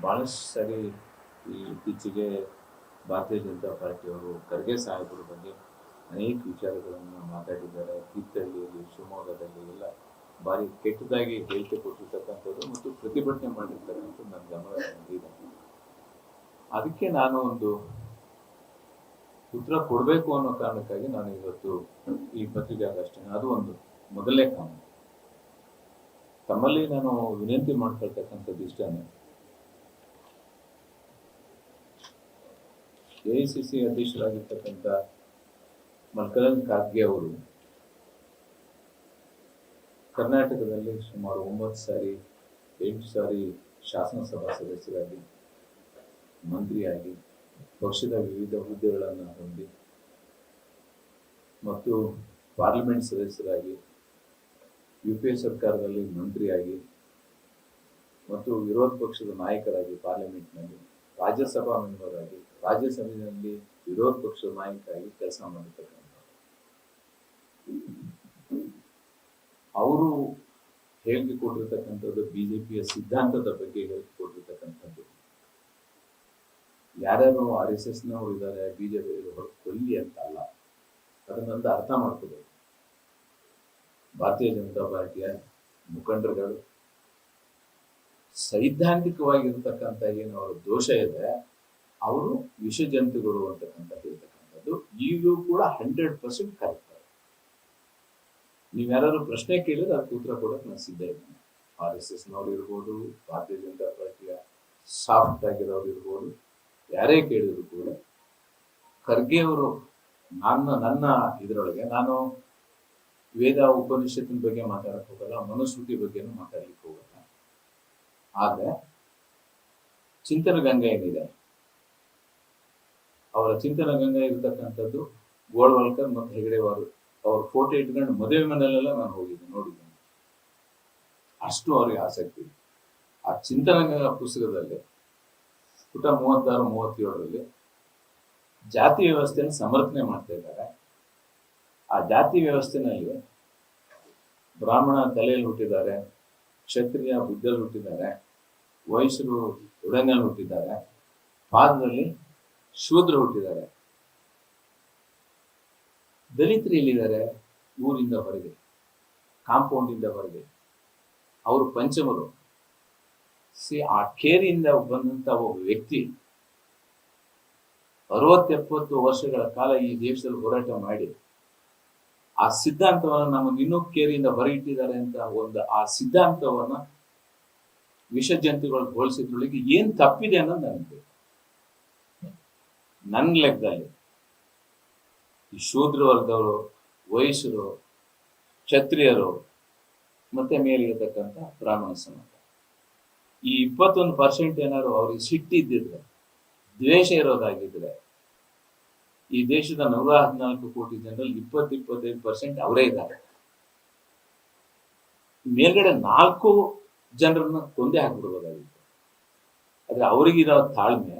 ಬಹಳಷ್ಟು ಸರಿ ಈ ಇತ್ತೀಚೆಗೆ ಭಾರತೀಯ ಜನತಾ ಪಾರ್ಟಿಯವರು ಖರ್ಗೆ ಸಾಹೇಬರ ಬಗ್ಗೆ ಅನೇಕ ವಿಚಾರಗಳನ್ನು ಮಾತಾಡಿದ್ದಾರೆ. ತೀರ್ಥಹಳ್ಳಿಯಲ್ಲಿ, ಶಿವಮೊಗ್ಗದಲ್ಲಿ ಎಲ್ಲ ಭಾರಿ ಕೆಟ್ಟದಾಗಿ ಹೇಳಿಕೆ ಕೊಟ್ಟಿರ್ತಕ್ಕಂಥದ್ದು ಮತ್ತು ಪ್ರತಿಭಟನೆ ಮಾಡಿರ್ತಕ್ಕಂಥದ್ದು ನನ್ನ ಗಮನ ಬಂದಿದೆ. ಅದಕ್ಕೆ ನಾನು ಒಂದು ಉತ್ತರ ಕೊಡಬೇಕು ಅನ್ನೋ ಕಾರಣಕ್ಕಾಗಿ ನಾನು ಇವತ್ತು ಈ ಪತ್ರಿಕಾಗೋಷ್ಠಿನ ಅದು ಒಂದು ಮೊದಲನೇ ಕಾರಣ. ತಮ್ಮಲ್ಲಿ ನಾನು ವಿನಂತಿ ಮಾಡ್ಕೊಳ್ತಕ್ಕಂಥದ್ದು ಇಷ್ಟನೇ. ಎಐಸಿಸಿ ಅಧ್ಯಕ್ಷರಾಗಿರ್ತಕ್ಕಂಥ ಮಲ್ಲಿಕಾರ್ಜುನ ಖರ್ಗೆ ಅವರು ಕರ್ನಾಟಕದಲ್ಲಿ ಸುಮಾರು 8 ಸಾರಿ ಶಾಸನಸಭಾ ಸದಸ್ಯರಾಗಿ, ಮಂತ್ರಿಯಾಗಿ, ಪಕ್ಷದ ವಿವಿಧ ಹುದ್ದೆಗಳನ್ನು ಹೊಂದಿ ಮತ್ತು ಪಾರ್ಲಿಮೆಂಟ್ ಸದಸ್ಯರಾಗಿ, ಯುಪಿಎ ಸರ್ಕಾರದಲ್ಲಿ ಮಂತ್ರಿಯಾಗಿ ಮತ್ತು ವಿರೋಧ ಪಕ್ಷದ ನಾಯಕರಾಗಿ ಪಾರ್ಲಿಮೆಂಟ್ನಲ್ಲಿ, ರಾಜ್ಯಸಭಾ ಮೆಂಬರ್ ಆಗಿ, ರಾಜ್ಯಸಭೆಯಲ್ಲಿ ವಿರೋಧ ಪಕ್ಷದ ನಾಯಕರಾಗಿ ಕೆಲಸ ಮಾಡಿರ್ತಕ್ಕಂಥ ಅವರು ಹೇಳಿಕೆ ಕೊಟ್ಟಿರ್ತಕ್ಕಂಥದ್ದು ಬಿಜೆಪಿಯ ಸಿದ್ಧಾಂತದ ಬಗ್ಗೆ ಹೇಳಿಕೆ ಕೊಟ್ಟಿರ್ತಕ್ಕಂಥದ್ದು. ಯಾರ್ಯಾರು RSS ನವರು ಇದ್ದಾರೆ, ಬಿಜೆಪಿ ಕೊಲ್ಲಿ ಅಂತ ಅಲ್ಲ, ಅದನ್ನೊಂದು ಅರ್ಥ ಮಾಡ್ಕೋಬೇಕು. ಭಾರತೀಯ ಜನತಾ ಪಾರ್ಟಿಯ ಮುಖಂಡರುಗಳು ಸೈದ್ಧಾಂತಿಕವಾಗಿರ್ತಕ್ಕಂಥ ಏನು ಅವರ ದೋಷ ಇದೆ, ಅವರು ವಿಷಜಂತುಗಳು ಅಂತಕ್ಕಂಥ ಹೇಳ್ತಕ್ಕಂಥದ್ದು ಈಗಲೂ ಕೂಡ 100% ಕರೆಕ್ಟ್. ನೀವ್ಯಾರು ಪ್ರಶ್ನೆ ಕೇಳಿದ್ರೆ ಅದಕ್ಕೆ ಉತ್ತರ ಕೊಡಕ್ಕೆ ನಾನು ಸಿದ್ಧ ಇದ್ದೇನೆ. RSS ನವರು ಇರ್ಬೋದು, ಭಾರತೀಯ ಜನತಾ ಪಾರ್ಟಿಯ ಸಾಫ್ಟ್ ಆಗಿರೋರು ಇರ್ಬೋದು, ಯಾರೇ ಕೇಳಿದ್ರು ಕೂಡ ಖರ್ಗೆ ಅವರು ನನ್ನ ಇದರೊಳಗೆ ನಾನು ವೇದ ಉಪನಿಷತ್ತಿನ ಬಗ್ಗೆ ಮಾತಾಡಕ್ ಹೋಗಲ್ಲ, ಮನುಸ್ಮೃತಿ ಬಗ್ಗೆನೂ ಮಾತಾಡ್ಲಿಕ್ಕೆ ಹೋಗಲ್ಲ. ಆದ್ರೆ ಚಿಂತನ ಗಂಗಾ ಏನಿದೆ, ಅವರ ಚಿಂತನ ಗಂಗಾ ಇರತಕ್ಕಂಥದ್ದು ಗೋಳ್ವಲ್ಕರ್ ಮತ್ತು ಹೆಗಡೆವಾರು ಅವ್ರ ಫೋಟೋ ಇಟ್ಕೊಂಡು ಮದುವೆ ಮನೆಯಲ್ಲೆಲ್ಲ ನಾನು ಹೋಗಿದ್ದೆ, ನೋಡಿದ್ದೇನೆ. ಅಷ್ಟು ಅವ್ರಿಗೆ ಆಸಕ್ತಿ. ಆ ಚಿಂತನ ಗಂಗಾ ಪುಸ್ತಕದಲ್ಲಿ ಪುಟ 36-37 ಜಾತಿ ವ್ಯವಸ್ಥೆಯನ್ನು ಸಮರ್ಥನೆ ಮಾಡ್ತಾ ಇದ್ದಾರೆ. ಆ ಜಾತಿ ವ್ಯವಸ್ಥೆನಲ್ಲಿ ಬ್ರಾಹ್ಮಣ ತಲೆಯಲ್ಲಿ ಹುಟ್ಟಿದ್ದಾರೆ, ಕ್ಷತ್ರಿಯ ಬುದ್ಧಲ್ಲಿ ಹುಟ್ಟಿದ್ದಾರೆ, ವೈಶ್ಯರು ಉಡಂಗಲ್ಲಿ ಹುಟ್ಟಿದ್ದಾರೆ, ಪಾದದಲ್ಲಿ ಶೂದ್ರ ಹುಟ್ಟಿದ್ದಾರೆ, ದಲಿತರು ಎಲ್ಲಿದ್ದಾರೆ? ಊರಿಂದ ಹೊರಗೆ, ಕಾಂಪೌಂಡಿಂದ ಹೊರಗೆ. ಅವರು ಪಂಚಮರು. ಆ ಕೇರಿಯಿಂದ ಬಂದಂತ ಒಬ್ಬ ವ್ಯಕ್ತಿ 60-70 ವರ್ಷಗಳ ಕಾಲ ಈ ದೇಶದಲ್ಲಿ ಹೋರಾಟ ಮಾಡಿ ಆ ಸಿದ್ಧಾಂತವನ್ನ ನಮಗೆ ಇನ್ನೂ ಕೇರಿಯಿಂದ ಹೊರಗಿಟ್ಟಿದ್ದಾರೆ ಅಂತ ಆ ಸಿದ್ಧಾಂತವನ್ನ ವಿಷಜಂತುಗಳು ಹೋಲಿಸಿದ್ರೊಳಗೆ ಏನ್ ತಪ್ಪಿದೆ ಅನ್ನೋದು ನನಗೆ ನನ್ನ ಲೆಕ್ಕದಲ್ಲಿ ಈ ಶೂದ್ರ ವರ್ಗದವರು, ವೈಶ್ಯರು, ಕ್ಷತ್ರಿಯರು ಮತ್ತೆ ಮೇಲಿರತಕ್ಕಂಥ ಬ್ರಾಹ್ಮಣ ಸಮಾಜ, ಈ 21% ಏನಾದ್ರು ಅವ್ರಿಗೆ ಸಿಟ್ಟಿದ್ದಿದ್ರೆ, ದ್ವೇಷ ಇರೋದಾಗಿದ್ರೆ, ಈ ದೇಶದ 114 ಕೋಟಿ ಜನರಲ್ಲಿ 20-25% ಅವರೇ ಇದ್ದಾರೆ. ಮೇಲ್ಗಡೆ 4 ಜನರನ್ನ ಕೊಂದೇ ಹಾಕ್ಬಿಡ್ಬೋದಾಗಿತ್ತು. ಆದ್ರೆ ಅವರಿಗಿರೋ ತಾಳ್ಮೆ,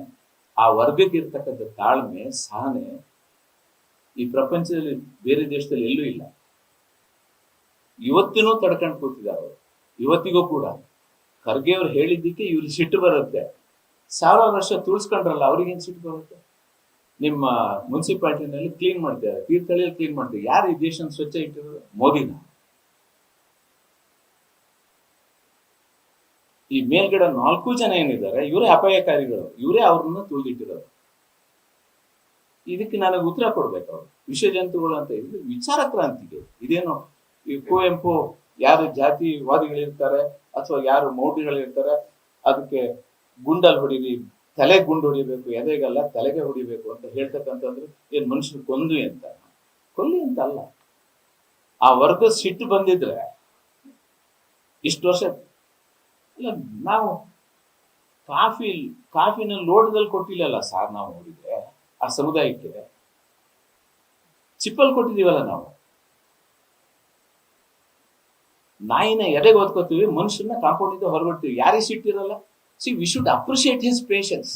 ಆ ವರ್ಗಕ್ಕೆ ಇರ್ತಕ್ಕಂಥ ತಾಳ್ಮೆ, ಸಹನೆ ಈ ಪ್ರಪಂಚದಲ್ಲಿ ಬೇರೆ ದೇಶದಲ್ಲಿ ಎಲ್ಲೂ ಇಲ್ಲ. ಇವತ್ತಿನೂ ತಡ್ಕೊಂಡು ಕೂತಿದ್ದಾರೆ ಅವರು. ಇವತ್ತಿಗೂ ಕೂಡ ಖರ್ಗೆ ಅವ್ರು ಹೇಳಿದ್ದಕ್ಕೆ ಇವ್ರಿಗೆ ಸಿಟ್ಟು ಬರುತ್ತೆ. 1000 ವರ್ಷ ತುಳಿಸ್ಕೊಂಡ್ರಲ್ಲ, ಅವ್ರಿಗೇನು ಸಿಟ್ಟು ಬರುತ್ತೆ? ನಿಮ್ಮ ಮುನ್ಸಿಪಾಲಿಟಿನಲ್ಲಿ ಕ್ಲೀನ್ ಮಾಡ್ತಾರೆ, ತೀರ್ಥಹಳ್ಳಿಯಲ್ಲಿ ಕ್ಲೀನ್ ಮಾಡ್ತಾರೆ. ಯಾರು ಈ ದೇಶ ಸ್ವಚ್ಛ ಇಟ್ಟಿರೋದು? ಮೋದಿನ. ಈ ಮೇಲ್ಗಡೆ 4 ಜನ ಏನಿದ್ದಾರೆ, ಇವರೇ ಅಪಾಯಕಾರಿಗಳು, ಇವರೇ ಅವ್ರನ್ನ ತುಳಿದಿಟ್ಟಿರೋದು. ಇದಕ್ಕೆ ನನಗೆ ಉತ್ತರ ಕೊಡ್ಬೇಕು. ಅವರು ವಿಷಜಂತುಗಳು ಅಂತ ಇದ್ರೆ ವಿಚಾರ ಕ್ರಾಂತಿಗೆ ಇದೇನು? ಈ ಕುವೆಂಪು ಯಾರು ಜಾತಿವಾದಿಗಳಿರ್ತಾರೆ ಅಥವಾ ಯಾರು ಮೌಢ್ಯಗಳಿರ್ತಾರೆ, ಅದಕ್ಕೆ ಗುಂಡಲ್ಲಿ ಹೊಡಿರಿ, ತಲೆ ಗುಂಡು ಹೊಡಿಬೇಕು, ಎದೆಗಲ್ಲ ತಲೆಗೆ ಹೊಡಿಬೇಕು ಅಂತ ಹೇಳ್ತಕ್ಕಂಥದ್ದು ಏನ್ ಮನುಷ್ಯರು ಕೊಂದು ಅಂತ? ಕೊಲ್ಲಿ ಅಂತ ಅಲ್ಲ. ಆ ವರ್ಗ ಸಿಟ್ಟು ಬಂದಿದ್ರೆ ಇಷ್ಟು ವರ್ಷ ಅಲ್ಲ, ನಾವು ಕಾಫಿನ ಲೋಟದಲ್ಲಿ ಕೊಟ್ಟಿಲ್ಲಲ್ಲ ಸಾರ್, ನಾವು ನೋಡಿದ್ರೆ ಆ ಸಮುದಾಯಕ್ಕೆ ಚಿಪ್ಪಲ್ ಕೊಟ್ಟಿದೀವಲ್ಲ ನಾವು. ನಾಯಿನ ಎದೆಗೆ ಓದ್ಕೋತೀವಿ, ಮನುಷ್ಯನ ಕಾಂಪೌಂಡಿಂದ ಹೊರಬಿಡ್ತೀವಿ. ಯಾರಿಗೆ ಸಿಟ್ಟಿರಲ್ಲ? We should appreciate his patience.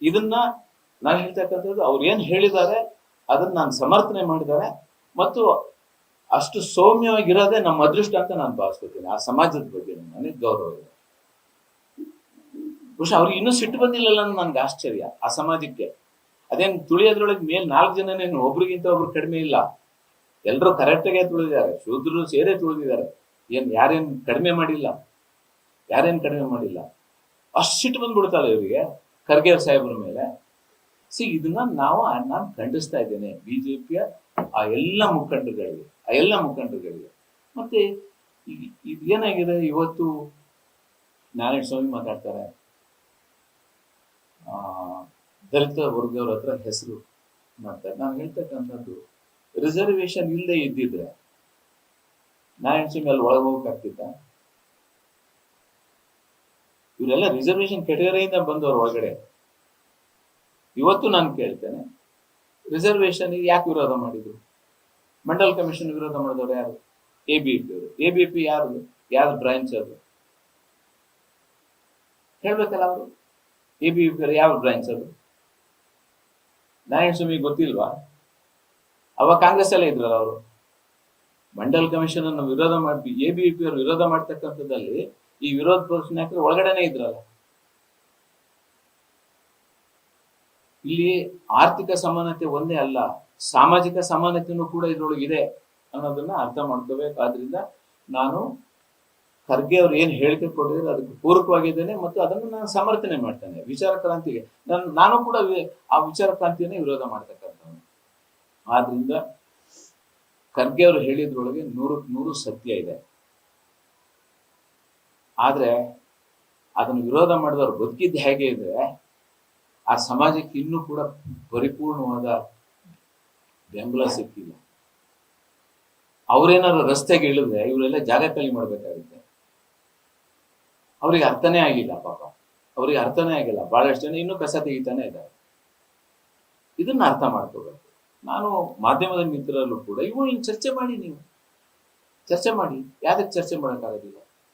ಇದನ್ನ ನಾನು ಹೇಳ್ತಕ್ಕಂಥದ್ದು ಅವ್ರು ಏನ್ ಹೇಳಿದ್ದಾರೆ ಅದನ್ನ ನಾನು ಸಮರ್ಥನೆ ಮಾಡಿದ್ದಾರೆ. ಮತ್ತು ಅಷ್ಟು ಸೌಮ್ಯವಾಗಿರೋದೇ ನಮ್ಮ ಅದೃಷ್ಟ ಅಂತ ನಾನು ಭಾವಿಸ್ಕೊತೀನಿ. ಆ ಸಮಾಜದ ಬಗ್ಗೆ ನನಗೆ ಗೌರವ ಇದೆ. ಬಹುಶಃ ಅವ್ರಿಗೆ ಇನ್ನೂ ಸಿಟ್ಟು ಬಂದಿಲ್ಲಲ್ಲ ಅನ್ನೋ ನನ್ಗೆ ಆಶ್ಚರ್ಯ ಆ ಸಮಾಜಕ್ಕೆ. ಅದೇನ್ ತುಳಿಯೋದ್ರೊಳಗೆ ಮೇಲ್ 4 ಜನನೇನು ಒಬ್ರಿಗಿಂತ ಒಬ್ರು ಕಡಿಮೆ ಇಲ್ಲ, ಎಲ್ಲರೂ ಕರೆಕ್ಟಾಗೆ ತುಳಿದಿದ್ದಾರೆ, ಶೂದ್ರರು ಸೇರೇ ತುಳಿದಿದ್ದಾರೆ, ಯಾರೇನ್ ಕಡಿಮೆ ಮಾಡಿಲ್ಲ, ಯಾರೇನ್ ಕಡಿಮೆ ಮಾಡಿಲ್ಲ. ಅಷ್ಟು ಸಿಟ್ಟು ಬಂದ್ಬಿಡ್ತಲ್ಲ ಇವರಿಗೆ ಖರ್ಗೆ ಸಾಹೇಬ್ರ ಮೇಲೆ. ಇದನ್ನ ನಾನು ಖಂಡಿಸ್ತಾ ಇದ್ದೇನೆ ಬಿಜೆಪಿಯ ಆ ಎಲ್ಲ ಮುಖಂಡರುಗಳಿಗೆ. ಮತ್ತೆ ಇದೇನಾಗಿದೆ, ಇವತ್ತು ನಾರಾಯಣ ಸ್ವಾಮಿ ಮಾತಾಡ್ತಾರೆ, ದಲಿತ ವರ್ಗದವ್ರ ಹತ್ರ ಹೆಸರು ಮಾಡ್ತಾರೆ. ನಾನು ಹೇಳ್ತಕ್ಕಂಥದ್ದು, ರಿಸರ್ವೇಶನ್ ಇಲ್ಲದೆ ಇದ್ದಿದ್ರೆ ನಾರಾಯಣ ಸ್ವಾಮಿ ಅಲ್ಲಿ ಒಳಗೆ ಹೋಗಕ್ಕಾಗ್ತಿತ್ತ? ಇವರೆಲ್ಲ ರಿಸರ್ವೇಶನ್ ಕೆಟಗರಿಯಿಂದ ಬಂದವರು ಒಳಗಡೆ. ಇವತ್ತು ನಾನು ಕೇಳ್ತೇನೆ, ರಿಸರ್ವೇಶನ್ ಯಾಕೆ ವಿರೋಧ ಮಾಡಿದ್ರು? ಮಂಡಲ್ ಕಮಿಷನ್ ವಿರೋಧ ಮಾಡಿದವರು ಯಾರು? ABP ಅವರು. ABP ಯಾರು ಬ್ರಾಂಚ್ ಅದು ಹೇಳ್ಬೇಕಲ್ಲ ಅವರು. ABP ಯಾವ ಬ್ರಾಂಚ್ ಅದು? ನಾರಾಯಣ ಸ್ವಾಮಿ ಗೊತ್ತಿಲ್ವಾ? ಅವಾಗ ಕಾಂಗ್ರೆಸ್ ಅಲ್ಲೇ ಇದ್ರಲ್ಲ ಅವರು. ಮಂಡಲ್ ಕಮಿಷನ್ ಅನ್ನು ವಿರೋಧ ಮಾಡಿ ABP ಅವರು ವಿರೋಧ ಮಾಡ್ತಕ್ಕಂಥದ್ದಲ್ಲಿ ಈ ವಿರೋಧ ಪಕ್ಷ ನಾಯಕರು ಒಳಗಡೆನೆ ಇದ್ರಲ್ಲ. ಇಲ್ಲಿ ಆರ್ಥಿಕ ಸಮಾನತೆ ಒಂದೇ ಅಲ್ಲ, ಸಾಮಾಜಿಕ ಸಮಾನತೆಯೂ ಕೂಡ ಇದ್ರೊಳಗಿದೆ ಅನ್ನೋದನ್ನ ಅರ್ಥ ಮಾಡ್ಕೋಬೇಕು. ಆದ್ರಿಂದ ನಾನು ಖರ್ಗೆ ಅವ್ರು ಏನ್ ಹೇಳಿಕೆ ಕೊಟ್ಟಿದ್ರೆ ಅದಕ್ಕೆ ಪೂರಕವಾಗಿದ್ದೇನೆ ಮತ್ತು ಅದನ್ನು ನಾನು ಸಮರ್ಥನೆ ಮಾಡ್ತೇನೆ. ವಿಚಾರ ಕ್ರಾಂತಿಗೆ ನಾನು ಕೂಡ ಆ ವಿಚಾರ ಕ್ರಾಂತಿಯನ್ನೇ ವಿರೋಧ ಮಾಡ್ತಕ್ಕಂಥವ್ನು. ಆದ್ರಿಂದ ಖರ್ಗೆ ಅವರು ಹೇಳಿದ್ರೊಳಗೆ 100% ಸತ್ಯ ಇದೆ. ಆದ್ರೆ ಅದನ್ನು ವಿರೋಧ ಮಾಡಿದವ್ರು ಬದುಕಿದ್ದು ಹೇಗೆ ಇದೆ, ಆ ಸಮಾಜಕ್ಕೆ ಇನ್ನೂ ಕೂಡ ಪರಿಪೂರ್ಣವಾದ ಬೆಂಬಲ ಸಿಕ್ಕಿಲ್ಲ. ಅವ್ರೇನಾದ್ರು ರಸ್ತೆಗೆ ಇಳಿದ್ರೆ ಇವರೆಲ್ಲ ಜಾಗ ಖಾಲಿ ಮಾಡ್ಬೇಕಾಗುತ್ತೆ. ಅವ್ರಿಗೆ ಅರ್ಥನೇ ಆಗಿಲ್ಲ, ಪಾಪ ಅವ್ರಿಗೆ ಅರ್ಥನೇ ಆಗಿಲ್ಲ. ಬಹಳಷ್ಟು ಜನ ಇನ್ನೂ ಕಸ ತೆಗಿತಾನೆ ಇದ್ದಾರೆ. ಇದನ್ನ ಅರ್ಥ ಮಾಡ್ಕೋಬೇಕು. ನಾನು ಮಾಧ್ಯಮದ ಮಿತ್ರರಲ್ಲೂ ಕೂಡ ಇವು ಚರ್ಚೆ ಮಾಡಿ, ನೀವು ಚರ್ಚೆ ಮಾಡಿ. ಯಾವ್ದಕ್ಕೆ ಚರ್ಚೆ ಮಾಡೋಕ್ಕಾಗೋದಿಲ್ಲ?